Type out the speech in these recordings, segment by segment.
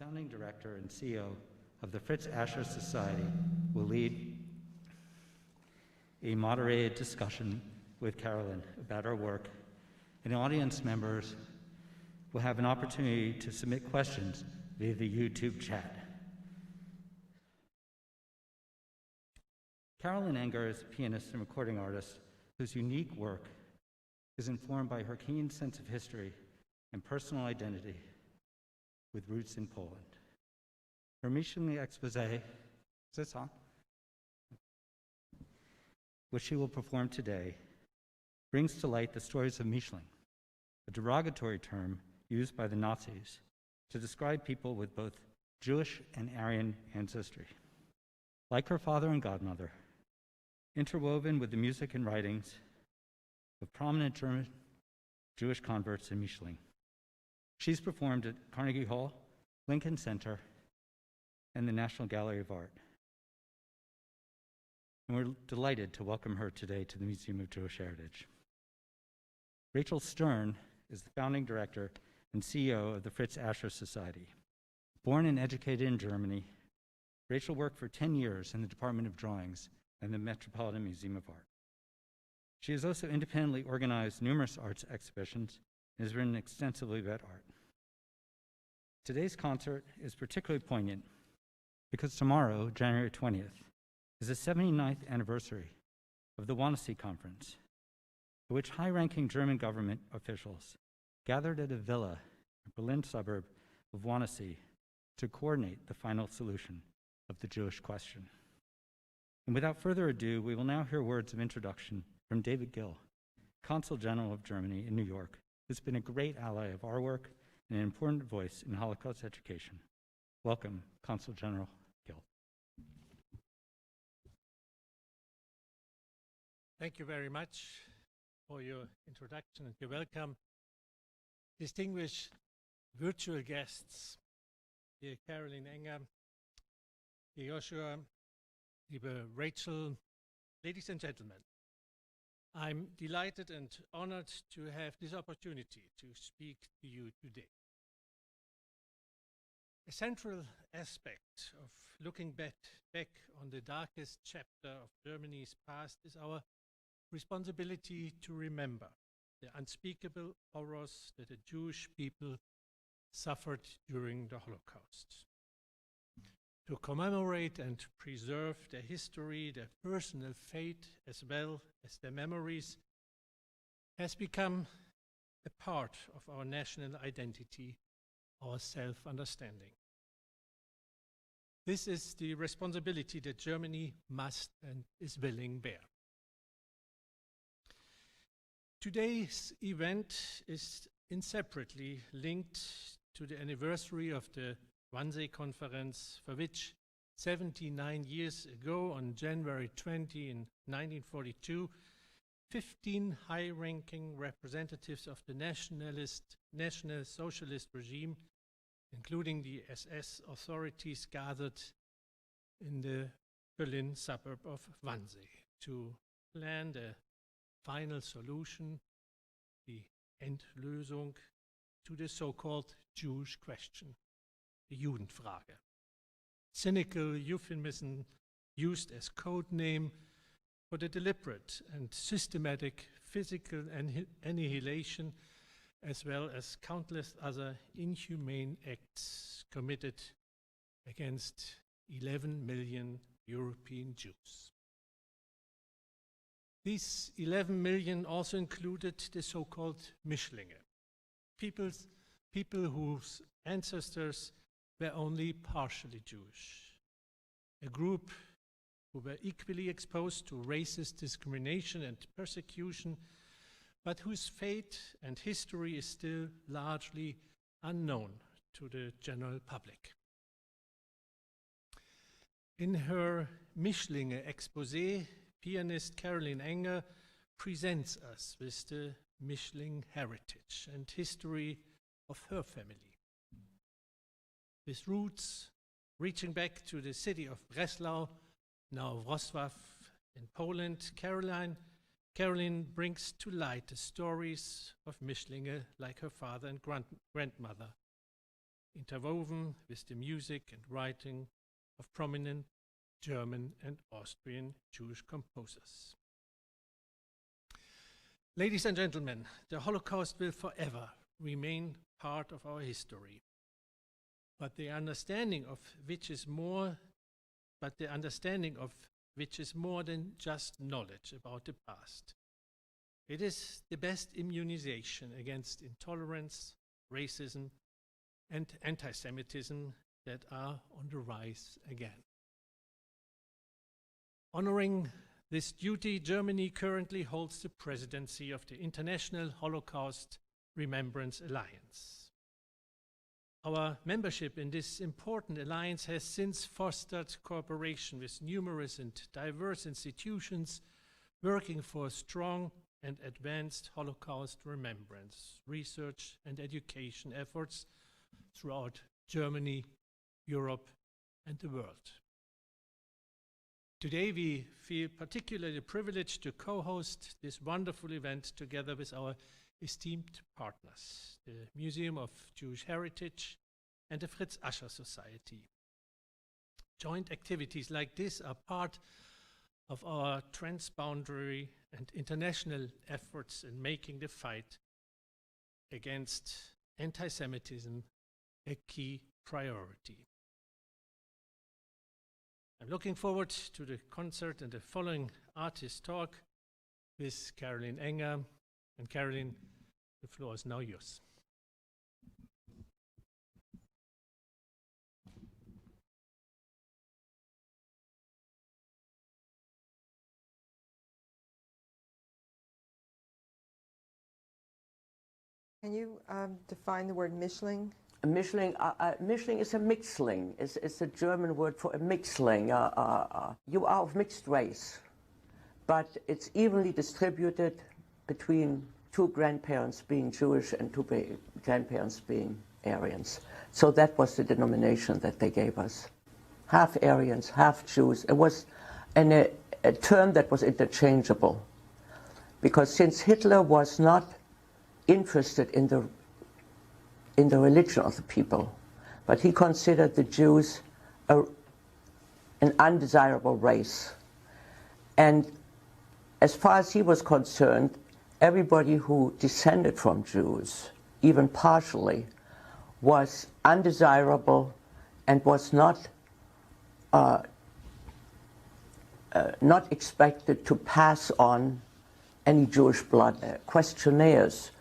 founding director and CEO of the Fritz Ascher Society, will lead a moderated discussion with Carolyn about our work, and audience members will have an opportunity to submit questions via the YouTube chat. Carolyn Enger is a pianist and recording artist whose unique work is informed by her keen sense of history and personal identity with roots in Poland. Her Mischlinge Exposé, is this on? Which she will perform today, brings to light the stories of Mischling, a derogatory term used by the Nazis to describe people with both Jewish and Aryan ancestry. Like her father and godmother, interwoven with the music and writings of prominent German Jewish converts in Mischling. She's performed at Carnegie Hall, Lincoln Center, and the National Gallery of Art. And we're delighted to welcome her today to the Museum of Jewish Heritage. Rachel Stern is the founding director and CEO of the Fritz Ascher Society. Born and educated in Germany, Rachel worked for 10 years in the Department of Drawings and the Metropolitan Museum of Art. She has also independently organized numerous arts exhibitions and has written extensively about art. Today's concert is particularly poignant because tomorrow, January 20th, is the 79th anniversary of the Wannsee Conference, at which high-ranking German government officials gathered at a villa in the Berlin suburb of Wannsee to coordinate the final solution of the Jewish question. And without further ado, we will now hear words of introduction from David Gill, Consul General of Germany in New York, who's been a great ally of our work and an important voice in Holocaust education. Welcome, Consul General Gill. Thank you very much for your introduction and your welcome. Distinguished virtual guests, dear Carolyn Enger, dear Joshua, dear Rachel, ladies and gentlemen, I'm delighted and honored to have this opportunity to speak to you today. A central aspect of looking back on the darkest chapter of Germany's past is our responsibility to remember the unspeakable horrors that the Jewish people suffered during the Holocaust. To commemorate and preserve their history, their personal fate, as well as their memories, has become a part of our national identity, our self-understanding. This is the responsibility that Germany must and is willing bear. Today's event is inseparably linked to the anniversary of the Wannsee Conference, for which 79 years ago, on January 20 in 1942, 15 high-ranking representatives of the National Socialist regime, including the SS authorities, gathered in the Berlin suburb of Wannsee to plan the final solution, the Endlösung, to the so-called Jewish question, the Judenfrage. Cynical euphemism used as code name for the deliberate and systematic physical annihilation, as well as countless other inhumane acts committed against 11 million European Jews. These 11 million also included the so-called Mischlinge, people whose ancestors were only partially Jewish, a group who were equally exposed to racist discrimination and persecution, but whose fate and history is still largely unknown to the general public. In her Mischlinge Exposé, pianist Carolyn Enger presents us with the Mischling heritage and history of her family. With roots reaching back to the city of Breslau, now Wroclaw in Poland, Carolyn brings to light the stories of Mischlinge like her father and grandmother, interwoven with the music and writing of prominent German and Austrian Jewish composers. Ladies and gentlemen, the Holocaust will forever remain part of our history, but the understanding of which is more than just knowledge about the past. It is the best immunization against intolerance, racism, and anti-Semitism that are on the rise again. Honoring this duty, Germany currently holds the presidency of the International Holocaust Remembrance Alliance. Our membership in this important alliance has since fostered cooperation with numerous and diverse institutions working for strong and advanced Holocaust remembrance, research and education efforts throughout Germany, Europe, and the world. Today we feel particularly privileged to co-host this wonderful event together with our esteemed partners, the Museum of Jewish Heritage and the Fritz Ascher Society. Joint activities like this are part of our transboundary and international efforts in making the fight against anti-Semitism a key priority. I'm looking forward to the concert and the following artist talk with Carolyn Enger. And Carolyn, the floor is now yours. Can you define the word Mischling? Mischling is a mixling. It's a German word for a mixling. You are of mixed race, but it's evenly distributed between two grandparents being Jewish and two grandparents being Aryans. So that was the denomination that they gave us. Half Aryans, half Jews. It was a term that was interchangeable, because since Hitler was not interested in the religion of the people, but he considered the Jews an undesirable race. And as far as he was concerned, everybody who descended from Jews, even partially, was undesirable and was not expected to pass on any Jewish blood. Questionnaires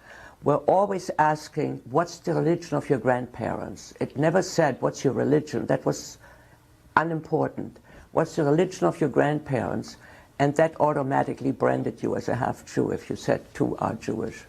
were always asking, what's the religion of your grandparents? It never said, what's your religion? That was unimportant. What's the religion of your grandparents? And that automatically branded you as a half-Jew if you said two are Jewish.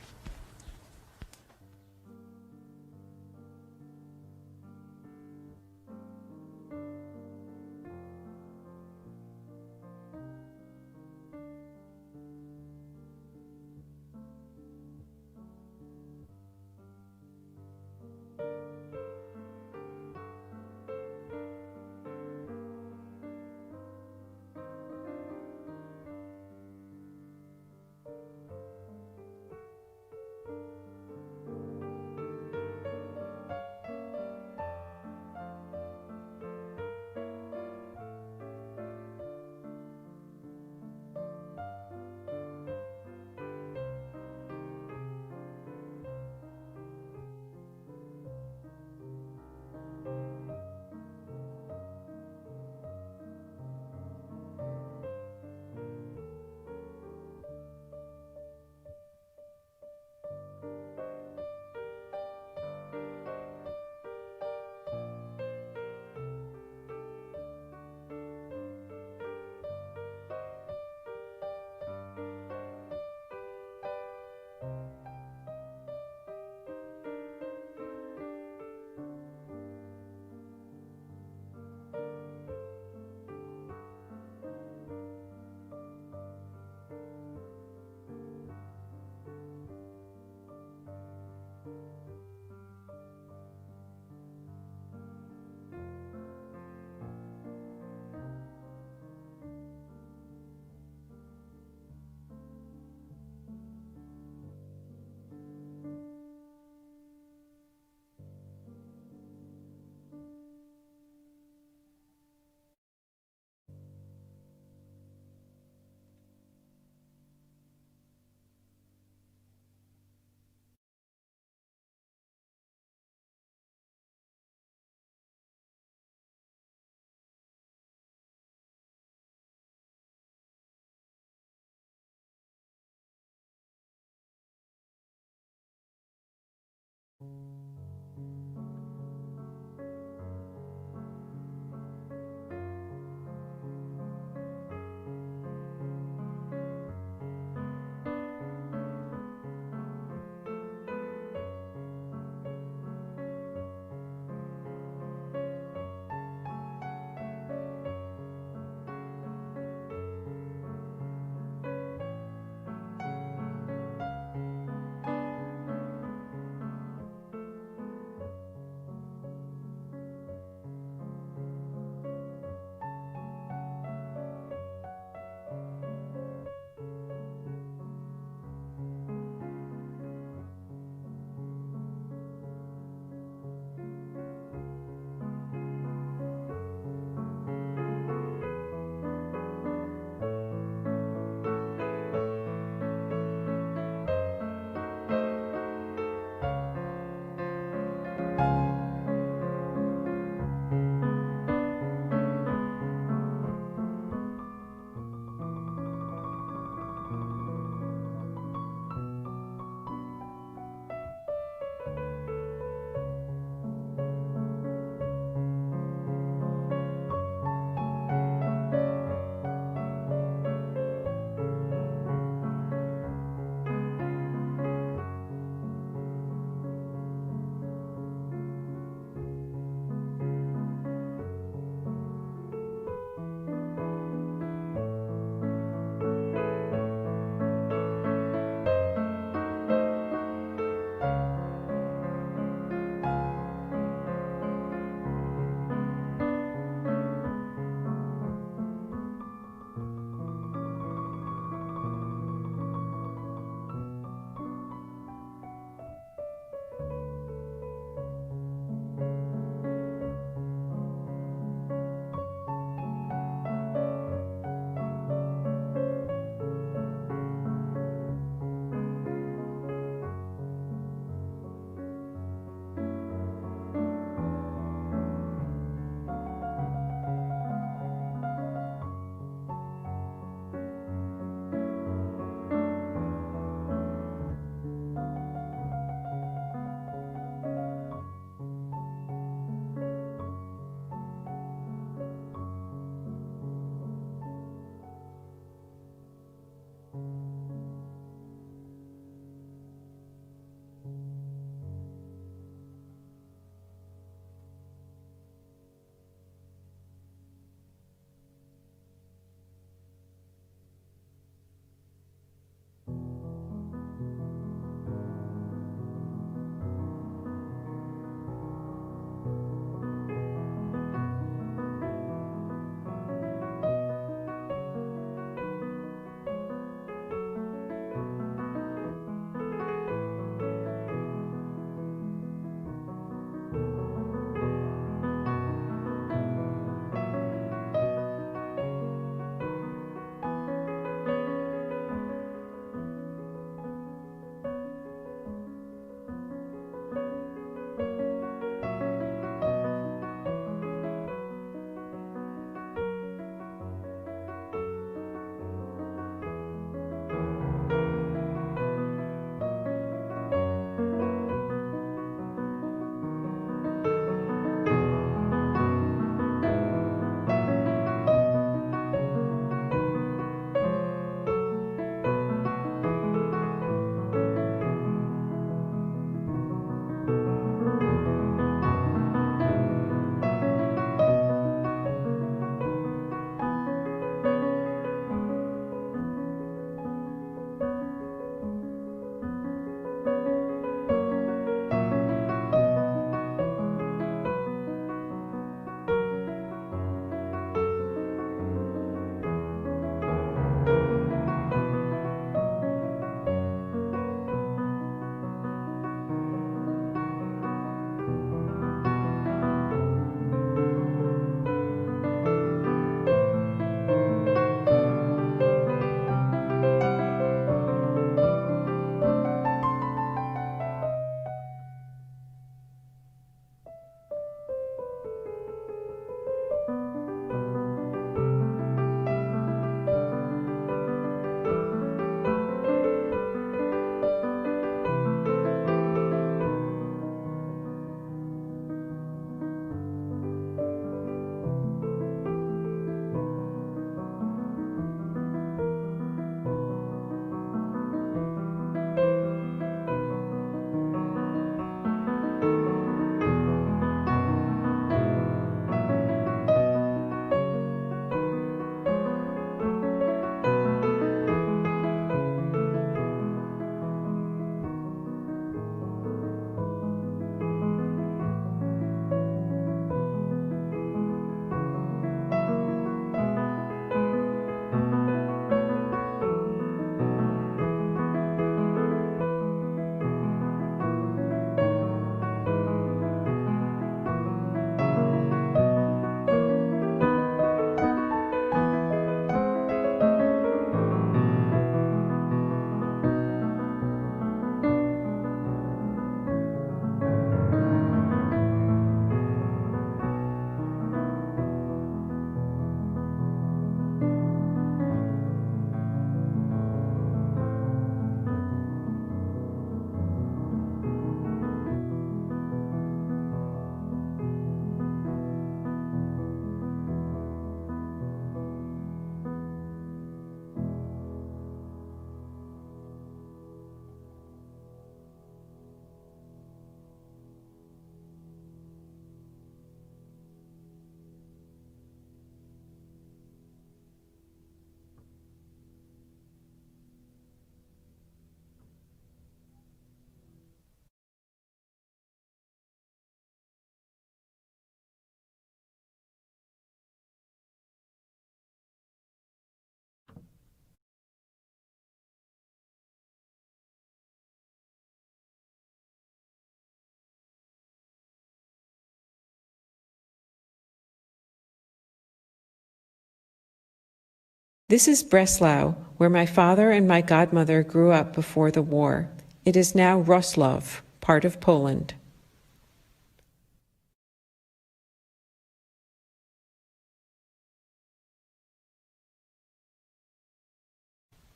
This is Breslau, where my father and my godmother grew up before the war. It is now Wroclaw, part of Poland.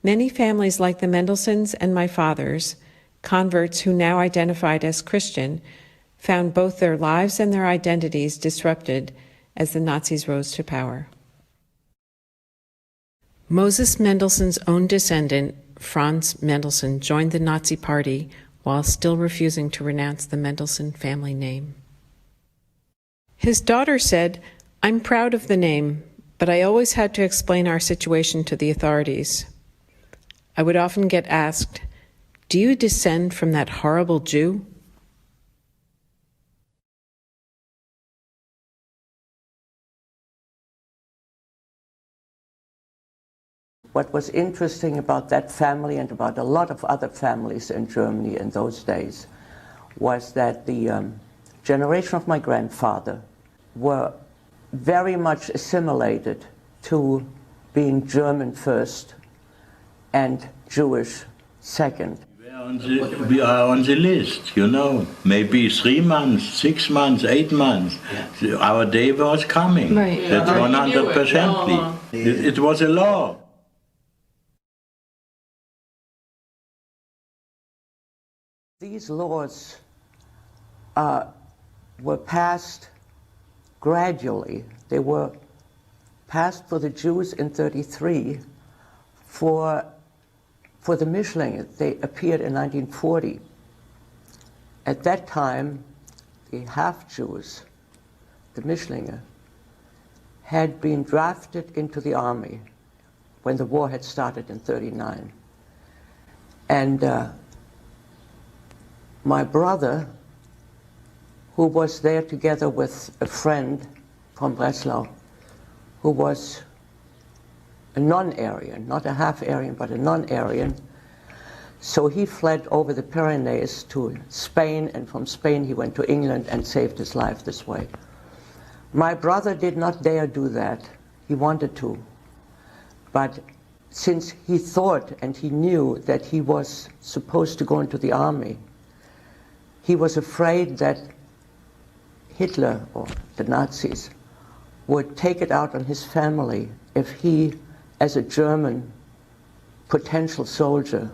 Many families like the Mendelssohns and my father's, converts who now identified as Christian, found both their lives and their identities disrupted as the Nazis rose to power. Moses Mendelssohn's own descendant, Franz Mendelssohn, joined the Nazi Party while still refusing to renounce the Mendelssohn family name. His daughter said, "I'm proud of the name, but I always had to explain our situation to the authorities. I would often get asked, 'Do you descend from that horrible Jew?' What was interesting about that family and about a lot of other families in Germany in those days was that the generation of my grandfather were very much assimilated to being German first and Jewish second. We are on the list, you know, maybe 3 months, 6 months, 8 months. Our day was coming. Right. That's 100%. It was a law. These laws were passed gradually. They were passed for the Jews in 1933. For the Mischlinge, they appeared in 1940. At that time, the half-Jews, the Mischlinge, had been drafted into the army when the war had started in 1939. And my brother, who was there together with a friend from Breslau, who was a non-Aryan, not a half-Aryan, but a non-Aryan. So he fled over the Pyrenees to Spain, and from Spain he went to England and saved his life this way. My brother did not dare do that. He wanted to. But since he thought and he knew that he was supposed to go into the army, he was afraid that Hitler, or the Nazis, would take it out on his family if he, as a German potential soldier,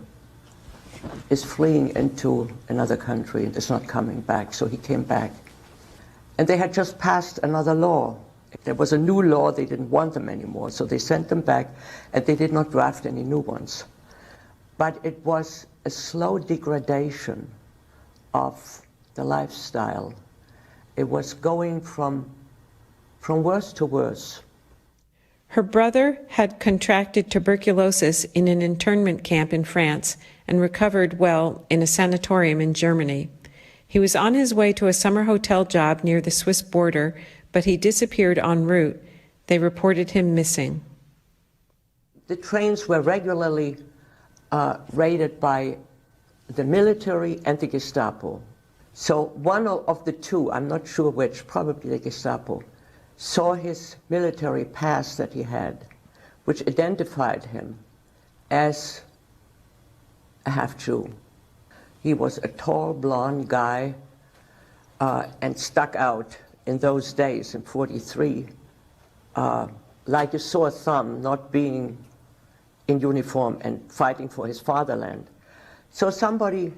is fleeing into another country and is not coming back. So he came back. And they had just passed another law. There was a new law, they didn't want them anymore, so they sent them back, and they did not draft any new ones. But it was a slow degradation of the lifestyle. It was going from worse to worse. Her brother had contracted tuberculosis in an internment camp in France and recovered well in a sanatorium in Germany. He was on his way to a summer hotel job near the Swiss border, but he disappeared en route. They reported him missing. The trains were regularly raided by the military and the Gestapo. So one of the two, I'm not sure which, probably the Gestapo, saw his military pass that he had, which identified him as a half-Jew. He was a tall, blonde guy and stuck out in those days, in 1943, like a sore thumb, not being in uniform and fighting for his fatherland. So somebody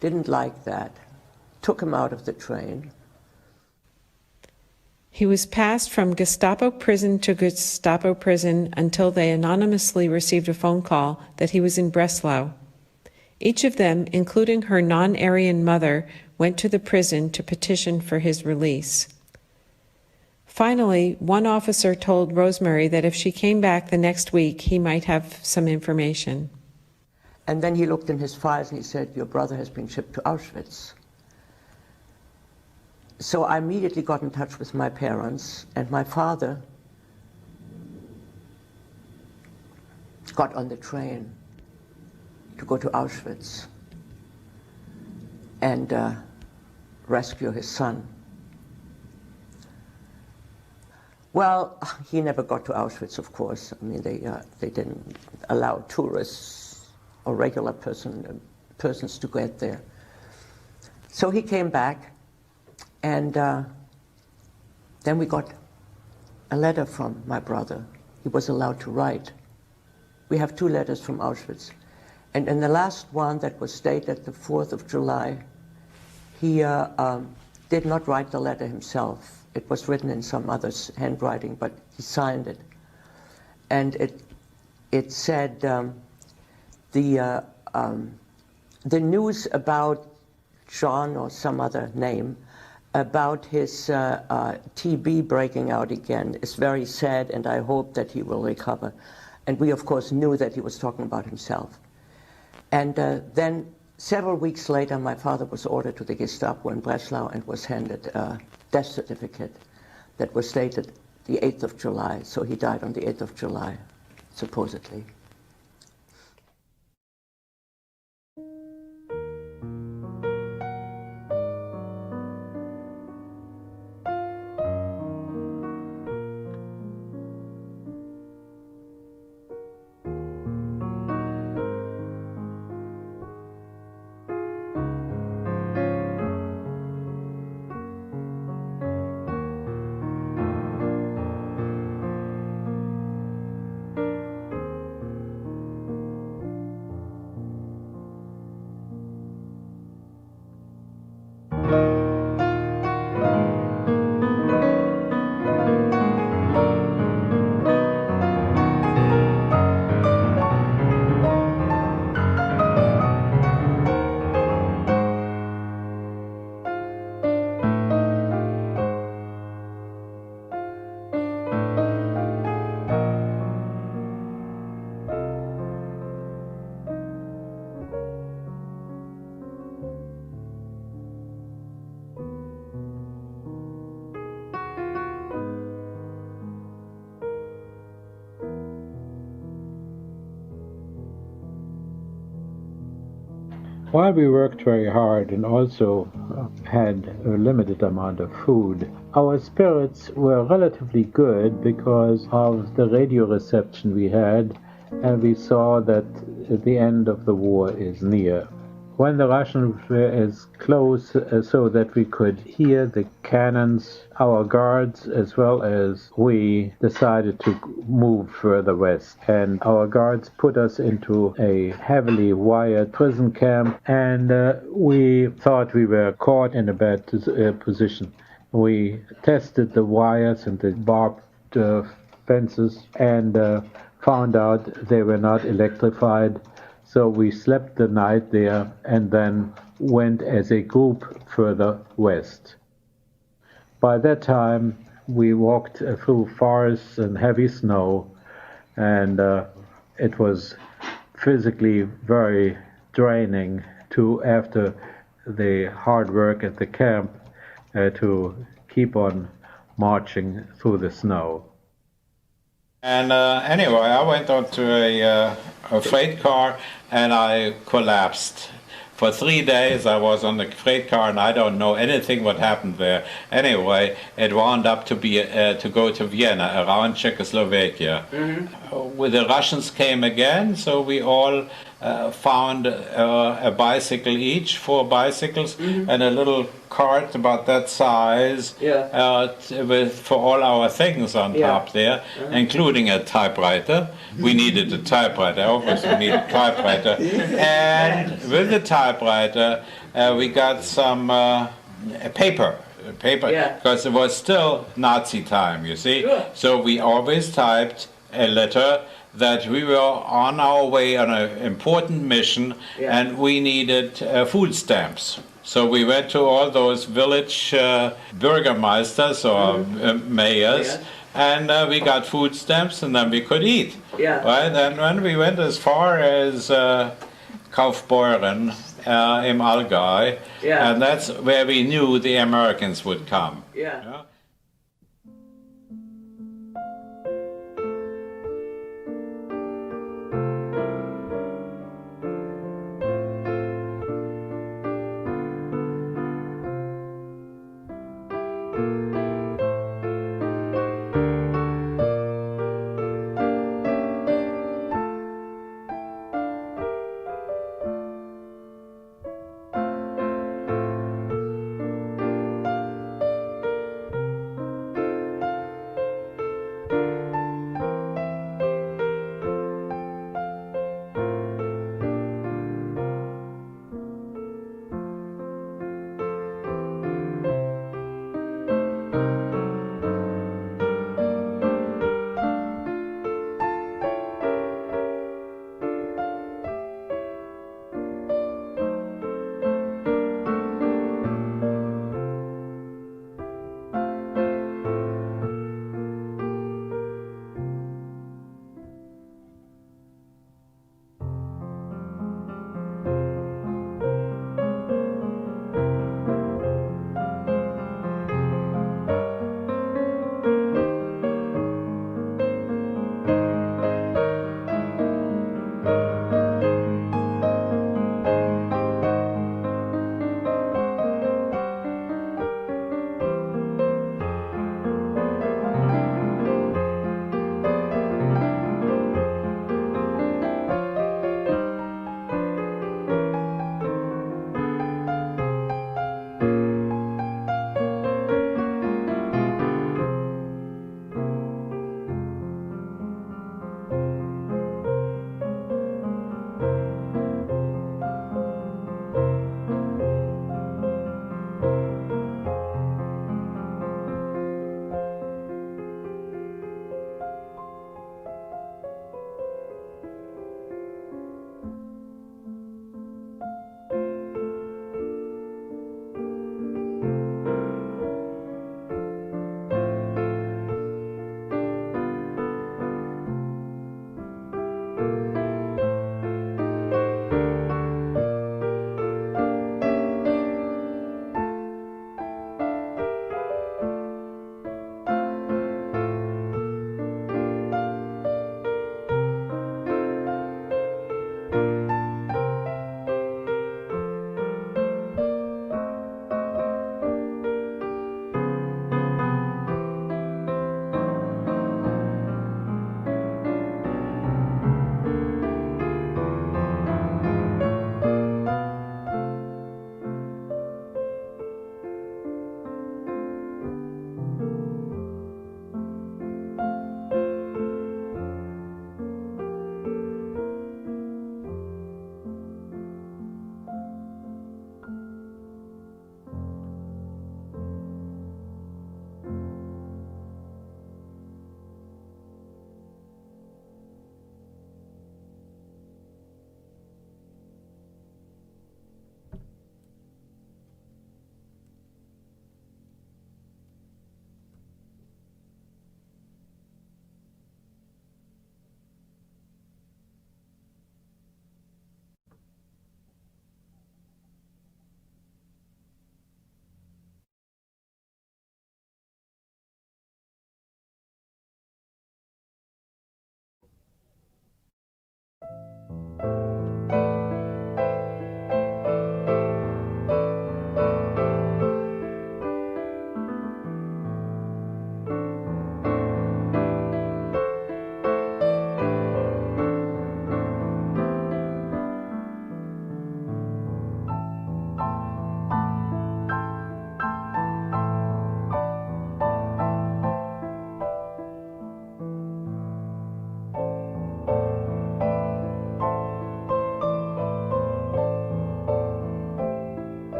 didn't like that, took him out of the train. He was passed from Gestapo prison to Gestapo prison until they anonymously received a phone call that he was in Breslau. Each of them, including her non-Aryan mother, went to the prison to petition for his release. Finally, one officer told Rosemary that if she came back the next week, he might have some information. And then he looked in his files and he said, "Your brother has been shipped to Auschwitz." So I immediately got in touch with my parents, and my father got on the train to go to Auschwitz and rescue his son. Well, he never got to Auschwitz, of course. I mean, they didn't allow tourists or regular persons to get there. So he came back, and then we got a letter from my brother. He was allowed to write. We have 2 letters from Auschwitz. And in the last one that was dated the 4th of July, he did not write the letter himself. It was written in some other's handwriting, but he signed it. And it said, the news about John, or some other name, about his TB breaking out again is very sad, and I hope that he will recover. And we, of course, knew that he was talking about himself. And then several weeks later, my father was ordered to the Gestapo in Breslau and was handed a death certificate that was dated the 8th of July. So he died on the 8th of July, supposedly. While we worked very hard and also had a limited amount of food, our spirits were relatively good because of the radio reception we had, and we saw that the end of the war is near. When the Russians were as close so that we could hear the cannons, our guards as well as we decided to move further west. And our guards put us into a heavily wired prison camp, and we thought we were caught in a bad position. We tested the wires and the barbed fences and found out they were not electrified. So we slept the night there and then went as a group further west. By that time, we walked through forests and heavy snow, and it was physically very draining after the hard work at the camp, to keep on marching through the snow. And anyway, I went onto a freight car and I collapsed. For 3 days I was on the freight car and I don't know anything what happened there. Anyway, it wound up to go to Vienna, around Czechoslovakia. When the Russians came again, so we all found a bicycle each, 4 bicycles, and a little cart about that size, for all our things on top there, including a typewriter. We needed a typewriter, obviously we needed a typewriter. And with the typewriter, we got some paper, because it was still Nazi time, you see. So we always typed a letter that we were on our way on an important mission, and we needed food stamps. So we went to all those village burgermeisters or mayors, and we got food stamps, and then we could eat. Right? And when we went as far as Kaufbeuren im Allgäu, and that's where we knew the Americans would come.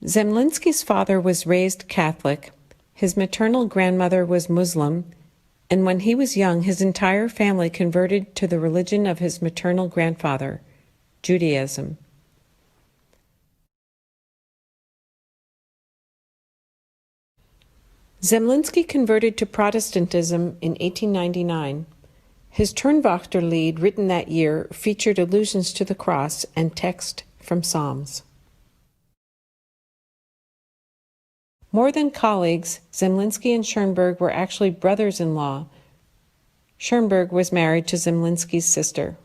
Zemlinsky's father was raised Catholic, his maternal grandmother was Muslim, and when he was young, his entire family converted to the religion of his maternal grandfather, Judaism. Zemlinsky converted to Protestantism in 1899. His Turnwachterlied, written that year, featured allusions to the cross and text from Psalms. More than colleagues, Zemlinsky and Schoenberg were actually brothers-in-law. Schoenberg was married to Zemlinsky's sister.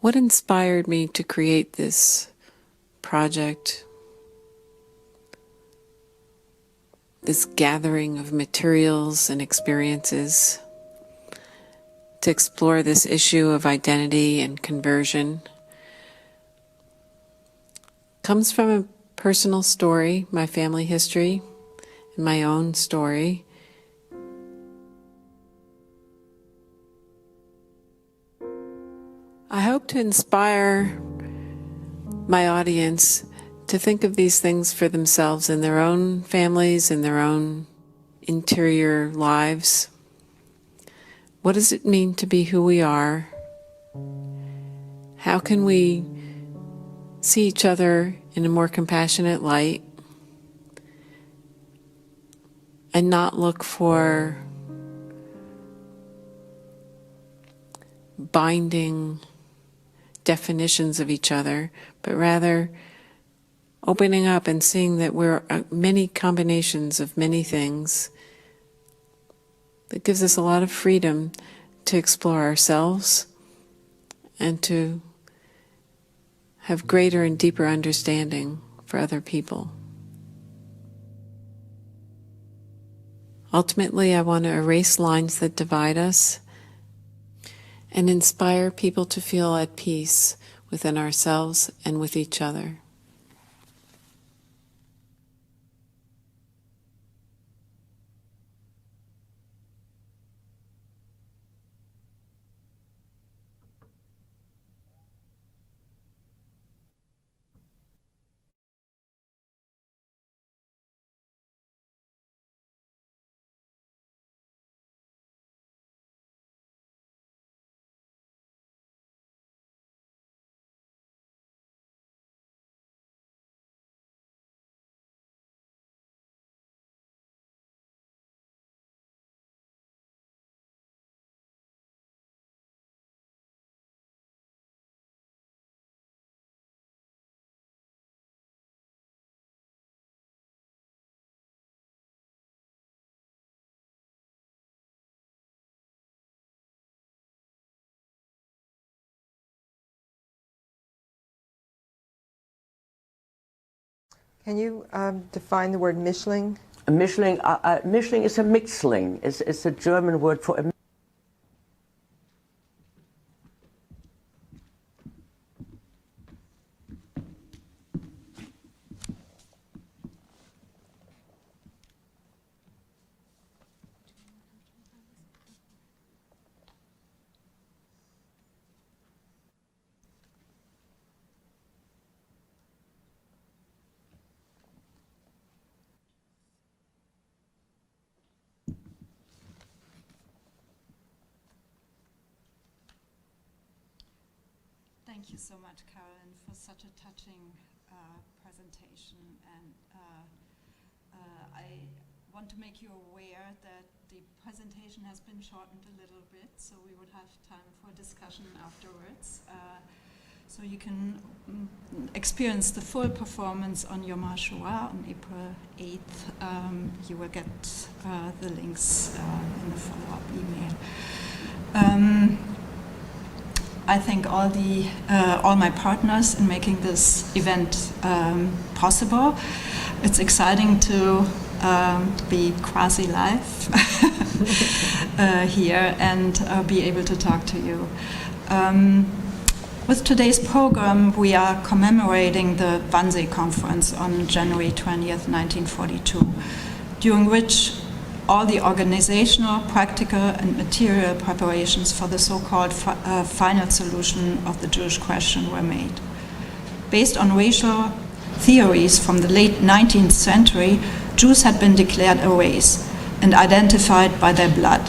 What inspired me to create this project, this gathering of materials and experiences to explore this issue of identity and conversion, comes from a personal story, my family history, and my own story. I hope to inspire my audience to think of these things for themselves in their own families, in their own interior lives. What does it mean to be who we are? How can we see each other in a more compassionate light and not look for binding definitions of each other, but rather opening up and seeing that we're many combinations of many things. That gives us a lot of freedom to explore ourselves and to have greater and deeper understanding for other people. Ultimately, I want to erase lines that divide us and inspire people to feel at peace within ourselves and with each other. Can you define the word Mischling? A Mischling is a Mischling. It's a German word for a Thank you so much, Carolyn, for such a touching presentation. And I want to make you aware that the presentation has been shortened a little bit, so we would have time for discussion afterwards. So you can experience the full performance on Yom HaShoah on April 8th. You will get the links in the follow-up email. I thank all my partners in making this event possible. It's exciting to be quasi-live here and be able to talk to you. With today's program, we are commemorating the Wannsee Conference on January 20th, 1942, during which all the organizational, practical, and material preparations for the so-called final solution of the Jewish question were made. Based on racial theories from the late 19th century, Jews had been declared a race and identified by their blood.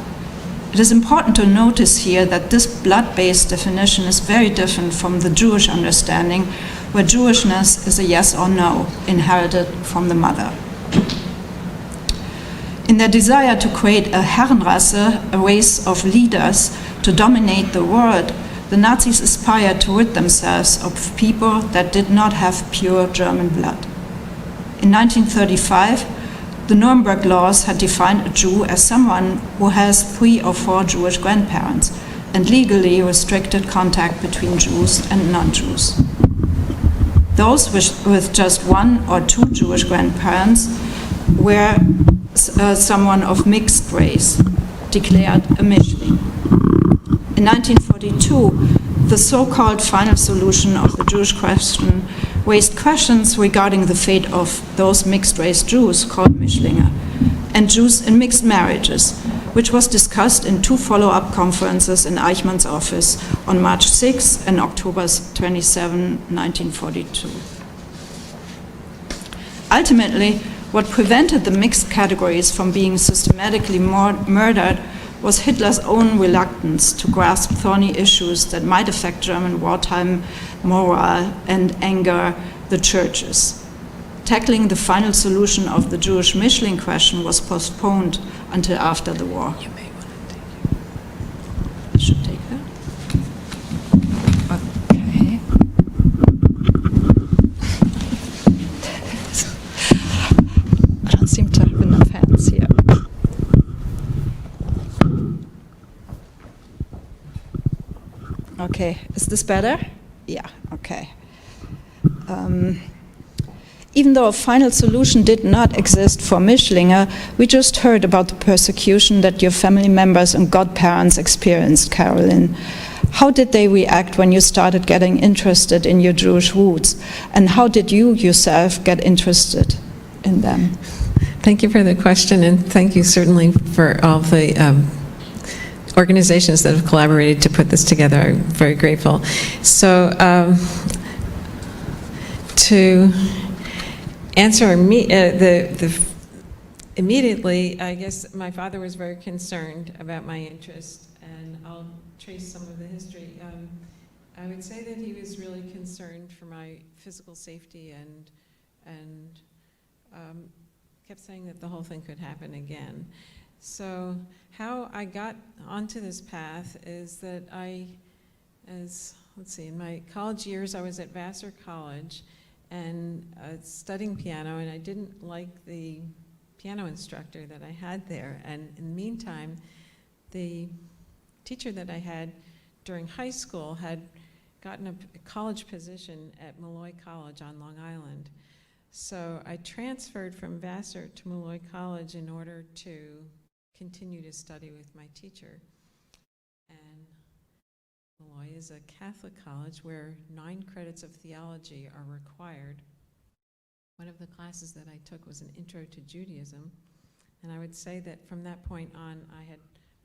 It is important to notice here that this blood-based definition is very different from the Jewish understanding, where Jewishness is a yes or no, inherited from the mother. In their desire to create a Herrenrasse, a race of leaders to dominate the world, the Nazis aspired to rid themselves of people that did not have pure German blood. In 1935, the Nuremberg laws had defined a Jew as someone who has 3 or 4 Jewish grandparents, and legally restricted contact between Jews and non-Jews. Those with just one or two Jewish grandparents were someone of mixed race, declared a Mischling. In 1942, the so-called final solution of the Jewish question raised questions regarding the fate of those mixed-race Jews called Mischlinge and Jews in mixed marriages, which was discussed in two follow-up conferences in Eichmann's office on March 6 and October 27, 1942. Ultimately, what prevented the mixed categories from being systematically murdered was Hitler's own reluctance to grasp thorny issues that might affect German wartime morale and anger the churches. Tackling the final solution of the Jewish Mischling question was postponed until after the war. You may want to take it. I should take that. Okay. I don't seem to have enough hands here. Okay, is this better? Yeah, okay. Even though a final solution did not exist for Mischlinge, we just heard about the persecution that your family members and godparents experienced, Carolyn. How did they react when you started getting interested in your Jewish roots? And how did you yourself get interested in them? Thank you for the question, and thank you certainly for all the organizations that have collaborated to put this together. I'm very grateful. So, to answer immediately, I guess my father was very concerned about my interest, and I'll trace some of the history. I would say that he was really concerned for my physical safety and kept saying that the whole thing could happen again. So how I got onto this path is that in my college years, I was at Vassar College and studying piano, and I didn't like the piano instructor that I had there. And in the meantime, the teacher that I had during high school had gotten a college position at Malloy College on Long Island. So I transferred from Vassar to Malloy College in order to continue to study with my teacher. And Malloy is a Catholic college where 9 credits of theology are required. One of the classes that I took was an Intro to Judaism, and I would say that from that point on,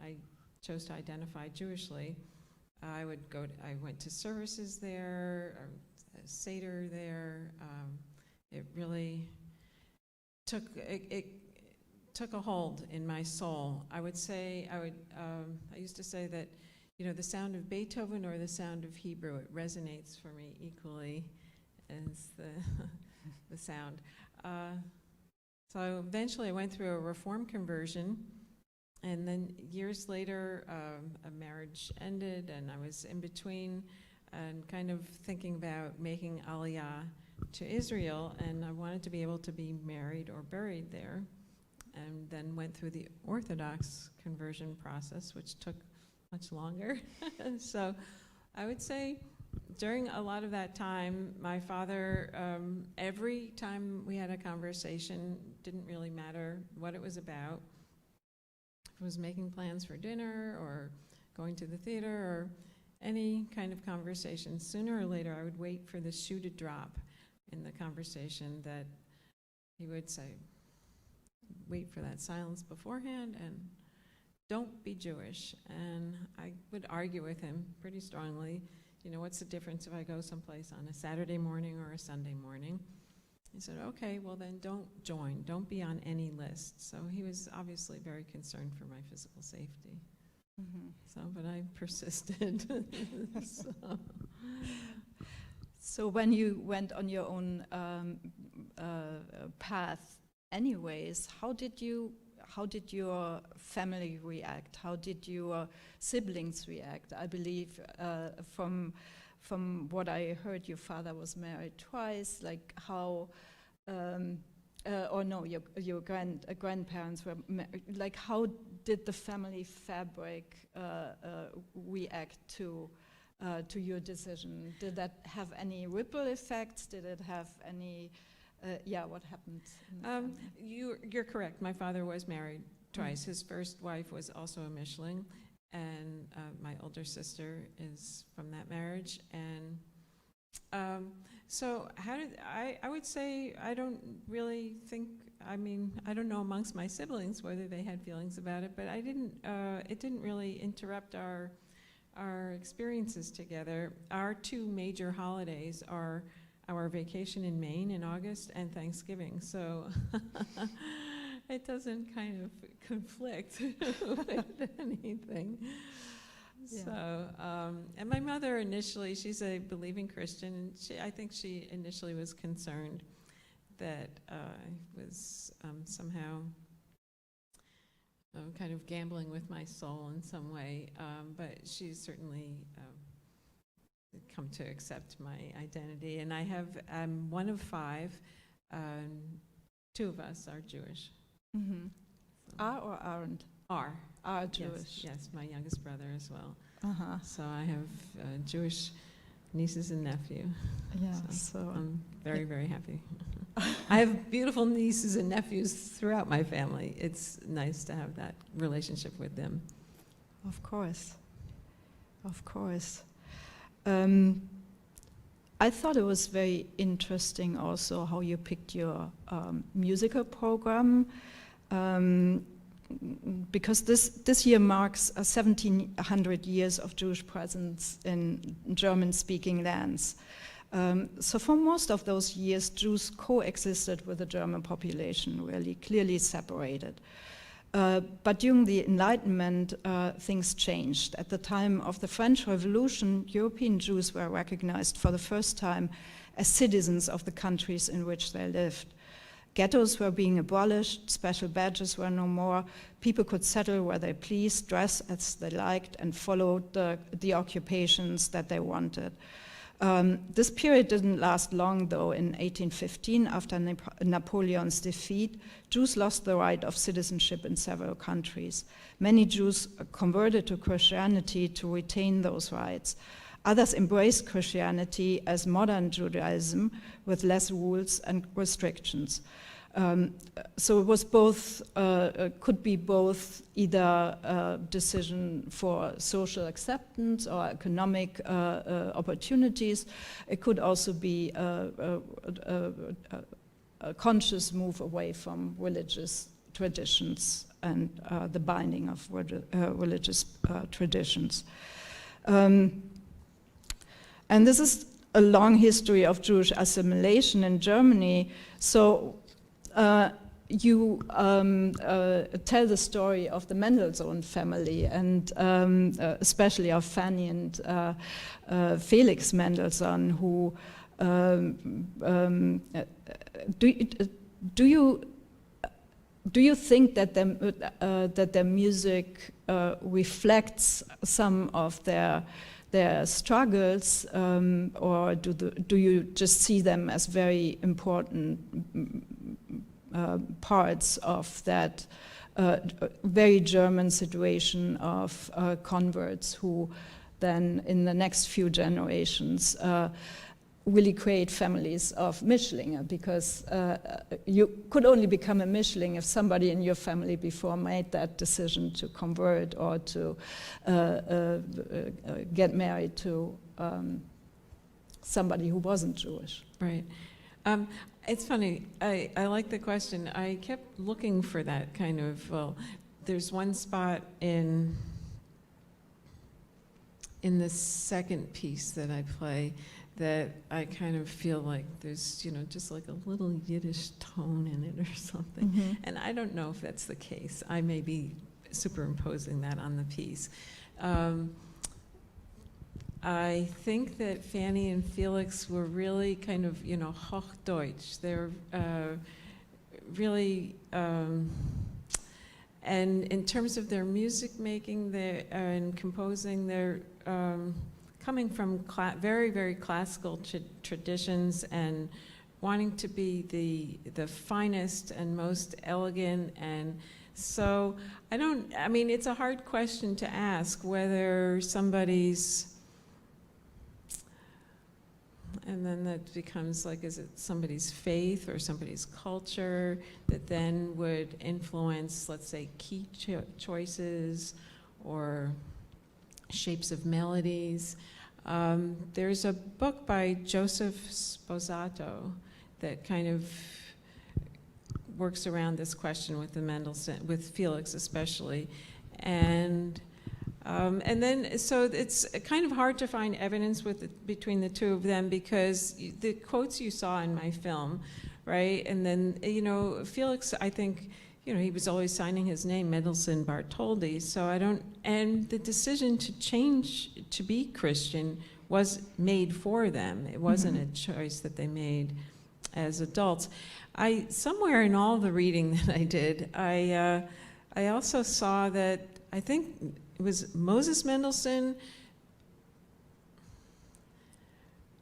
I chose to identify Jewishly. I went to services there, a Seder there. It really took a hold in my soul. I would say I used to say that, the sound of Beethoven or the sound of Hebrew, it resonates for me equally as the sound. So eventually I went through a Reform conversion, and then years later a marriage ended, and I was in between and kind of thinking about making Aliyah to Israel, and I wanted to be able to be married or buried there, and then went through the Orthodox conversion process, which took much longer. So I would say during a lot of that time, my father, every time we had a conversation, didn't really matter what it was about. If it was making plans for dinner or going to the theater or any kind of conversation, sooner or later I would wait for the shoe to drop in the conversation, that he would say, wait for that silence beforehand and don't be Jewish. And I would argue with him pretty strongly, what's the difference if I go someplace on a Saturday morning or a Sunday morning? He said, okay, well then don't join, don't be on any list. So he was obviously very concerned for my physical safety. Mm-hmm. But I persisted. So when you went on your own path anyways, how did your family react? How did your siblings react? I believe from what I heard, your father was married twice. Like how, your grandparents were married. Like how did the family fabric react to your decision? Did that have any ripple effects? Did it have any, what happened? You're correct. My father was married twice. His first wife was also a Mischling, and my older sister is from that marriage. And so how did I would say I don't really think, I mean, I don't know amongst my siblings whether they had feelings about it, but it didn't really interrupt our experiences together. Our two major holidays are our vacation in Maine in August and Thanksgiving, so it doesn't kind of conflict with anything. Yeah. So, and my mother initially, she's a believing Christian, and I think she initially was concerned that I was somehow kind of gambling with my soul in some way, but she's certainly come to accept my identity. And I'm one of 5. 2 of us are Jewish. Mm-hmm. Are or aren't? Are Jewish. Yes, my youngest brother as well. Uh-huh. So I have Jewish nieces and nephew. Yeah, so I'm very, very happy. I have beautiful nieces and nephews throughout my family. It's nice to have that relationship with them. Of course. Of course. I thought it was very interesting also how you picked your musical program, because this year marks 1700 years of Jewish presence in German-speaking lands. So for most of those years, Jews coexisted with the German population, really clearly separated. But during the Enlightenment, things changed. At the time of the French Revolution, European Jews were recognized for the first time as citizens of the countries in which they lived. Ghettos were being abolished, special badges were no more, people could settle where they pleased, dress as they liked, and follow the occupations that they wanted. This period didn't last long, though. In 1815, after Napoleon's defeat, Jews lost the right of citizenship in several countries. Many Jews converted to Christianity to retain those rights. Others embraced Christianity as modern Judaism with less rules and restrictions. So it was both, could be both either a decision for social acceptance or economic opportunities. It could also be a conscious move away from religious traditions and the binding of religious traditions. And this is a long history of Jewish assimilation in Germany. So you tell the story of the Mendelssohn family, and especially of Fanny and Felix Mendelssohn, who do you think that their music reflects some of their struggles, or do you just see them as very important parts of that very German situation of converts who then in the next few generations really create families of Mischlinge, because you could only become a Mischling if somebody in your family before made that decision to convert or to get married to somebody who wasn't Jewish. Right. It's funny, I like the question. I kept looking for that kind of, well, there's one spot in the second piece that I play that I kind of feel like there's, just like a little Yiddish tone in it or something. Mm-hmm. And I don't know if that's the case. I may be superimposing that on the piece. I think that Fanny and Felix were really kind of, Hochdeutsch. They're really, and in terms of their music making and composing, they're coming from very, very classical traditions and wanting to be the finest and most elegant and So I mean, it's a hard question to ask whether somebody's, and then that becomes like, is it somebody's faith or somebody's culture that then would influence, let's say, key choices or shapes of melodies. There's a book by Joseph Sposato that kind of works around this question with the Mendelssohn, with Felix especially, and then so it's kind of hard to find evidence between the two of them, because the quotes you saw in my film, right? And then, you know, Felix, I think, you know, he was always signing his name, Mendelssohn Bartholdy, so and the decision to change to be Christian was made for them. It wasn't a choice that they made as adults. Somewhere in all the reading that I did, I also saw that, I think it was Moses Mendelssohn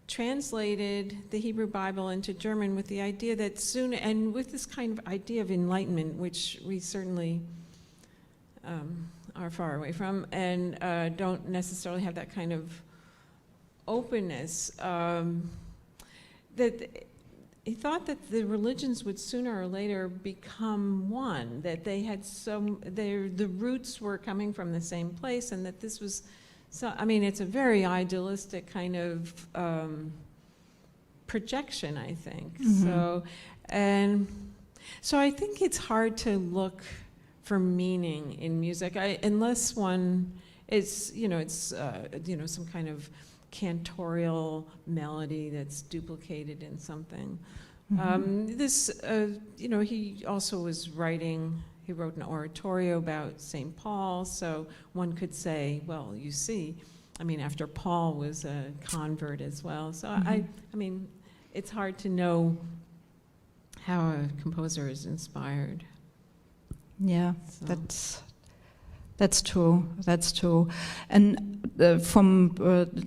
translated the Hebrew Bible into German with the idea that soon, and with this kind of idea of enlightenment, which we certainly are far away from, and don't necessarily have that kind of openness, that he thought that the religions would sooner or later become one, that they had the roots were coming from the same place, and that this was, so, I mean, it's a very idealistic kind of projection, I think. So I think it's hard to look for meaning in music, unless one is, you know, it's, you know, some kind of cantorial melody that's duplicated in something. You know, he also was writing, he wrote an oratorio about St. Paul, so one could say, well, you see, I mean, after Paul was a convert as well. So I mean, it's hard to know how a composer is inspired. Yeah, So. That's true. That's true. And from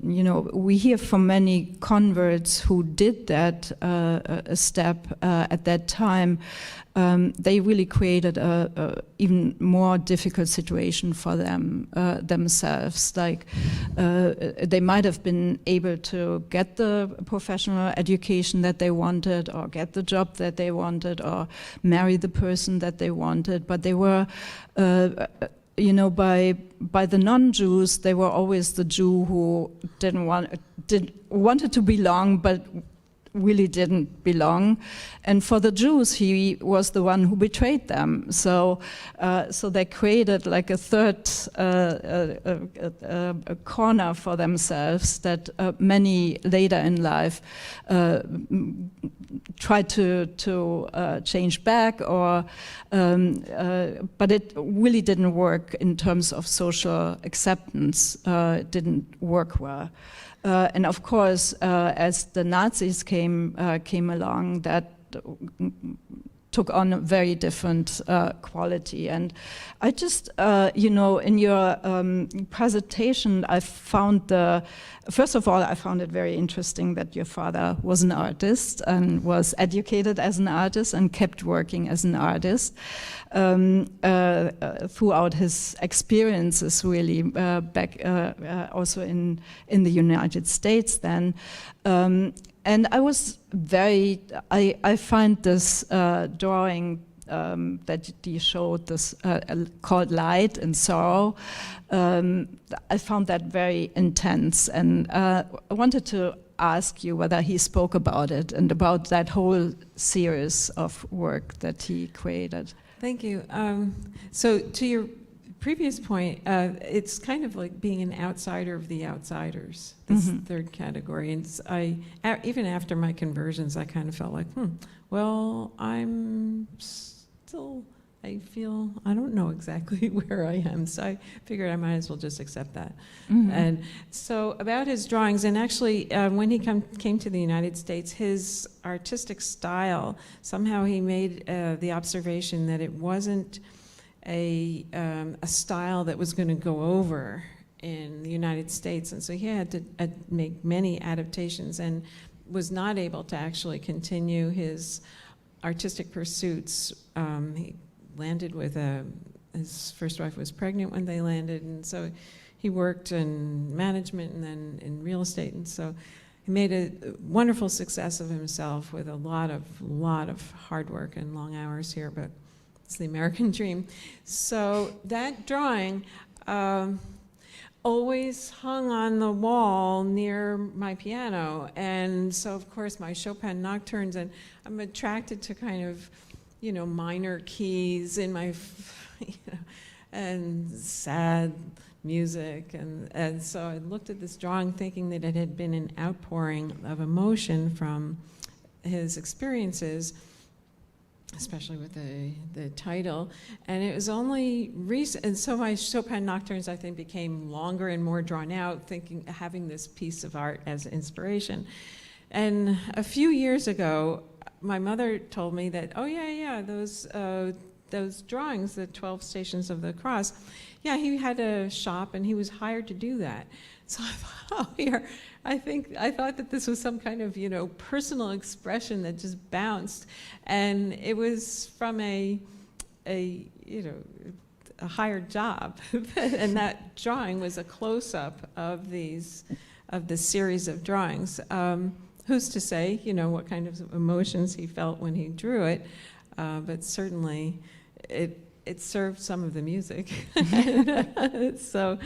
you know, we hear from many converts who did that a step at that time. They really created a even more difficult situation for them themselves. Like they might have been able to get the professional education that they wanted, or get the job that they wanted, or marry the person that they wanted, but they were. You know, by the non-Jews, they were always the Jew who wanted to belong, but really didn't belong. And for the Jews, he was the one who betrayed them. So they created like a third a corner for themselves that many later in life tried to change back, or but it really didn't work in terms of social acceptance. It didn't work well. And of course, as the Nazis came along, that took on a very different quality. And I just, you know, in your presentation, I found first of all, I found it very interesting that your father was an artist and was educated as an artist and kept working as an artist throughout his experiences, really, back also in the United States then. And I was I find this drawing that you showed, this called Light and Sorrow, I found that very intense, and I wanted to ask you whether he spoke about it and about that whole series of work that he created. Thank you. So to your previous point, it's kind of like being an outsider of the outsiders, this third category. And even after my conversions, I kind of felt like, well, I'm still, I feel, I don't know exactly where I am. So I figured I might as well just accept that. And so about his drawings, and actually when he came to the United States, his artistic style, somehow he made the observation that it wasn't a style that was going to go over in the United States, and so he had to make many adaptations and was not able to actually continue his artistic pursuits. He landed with his first wife was pregnant when they landed, and so he worked in management and then in real estate, and so he made a wonderful success of himself with a lot of hard work and long hours here, but it's the American dream. So that drawing always hung on the wall near my piano, and so of course my Chopin nocturnes, and I'm attracted to kind of, you know, minor keys in my, you know, and sad music, and so I looked at this drawing thinking that it had been an outpouring of emotion from his experiences, especially with the title, and it was only recent, and so my Chopin nocturnes, I think, became longer and more drawn out, having this piece of art as inspiration. And a few years ago, my mother told me that, oh yeah, those drawings, the 12 Stations of the Cross, yeah, he had a shop and he was hired to do that. So I thought, oh, here, I thought that this was some kind of, you know, personal expression that just bounced, and it was from a you know, a hired job, and that drawing was a close-up of this series of drawings. Who's to say, you know, what kind of emotions he felt when he drew it, but certainly it served some of the music. So.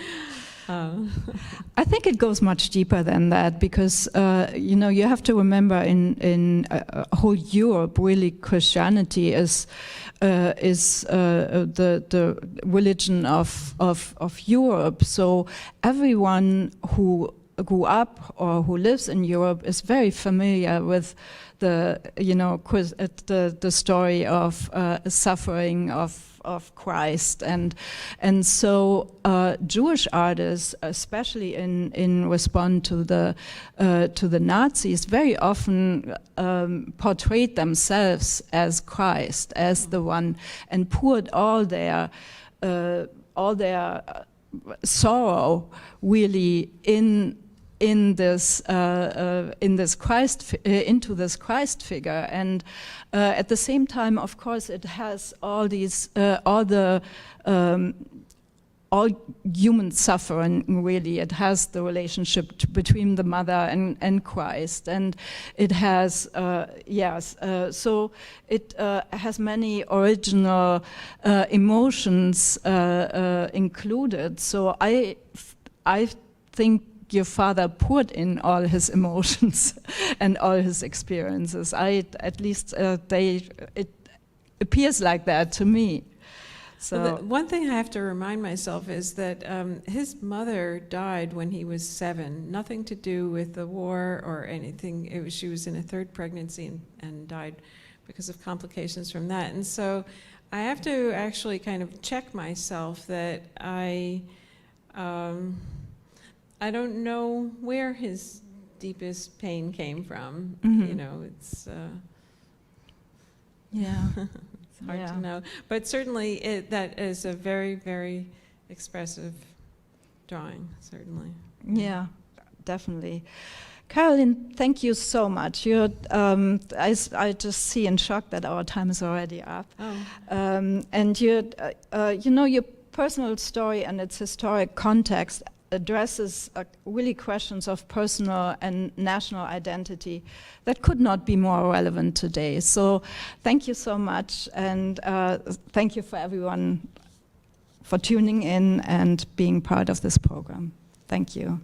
I think it goes much deeper than that, because you know, you have to remember in whole Europe, really Christianity is the religion of Europe. So everyone who grew up or who lives in Europe is very familiar with the, you know, the story of suffering of Christ, and so Jewish artists, especially in response to the Nazis, very often portrayed themselves as Christ, as the one, and poured all their sorrow really into this Christ figure, and at the same time, of course, it has all these all human suffering. Really, it has the relationship between the mother and Christ, and it has so it has many original emotions included. So I think your father poured in all his emotions and all his experiences. At least it appears like that to me. So well, one thing I have to remind myself is that his mother died when he was 7. Nothing to do with the war or anything. She was in a 3rd pregnancy and died because of complications from that. And so I have to actually kind of check myself that I don't know where his deepest pain came from. Mm-hmm. You know, it's yeah, it's hard to know. But certainly that is a very, very expressive drawing, certainly. Yeah, definitely. Carolyn, thank you so much. You're, I just see in shock that our time is already up. Oh. And you know, your personal story and its historic context addresses really questions of personal and national identity that could not be more relevant today. So thank you so much, and thank you for everyone for tuning in and being part of this program. Thank you.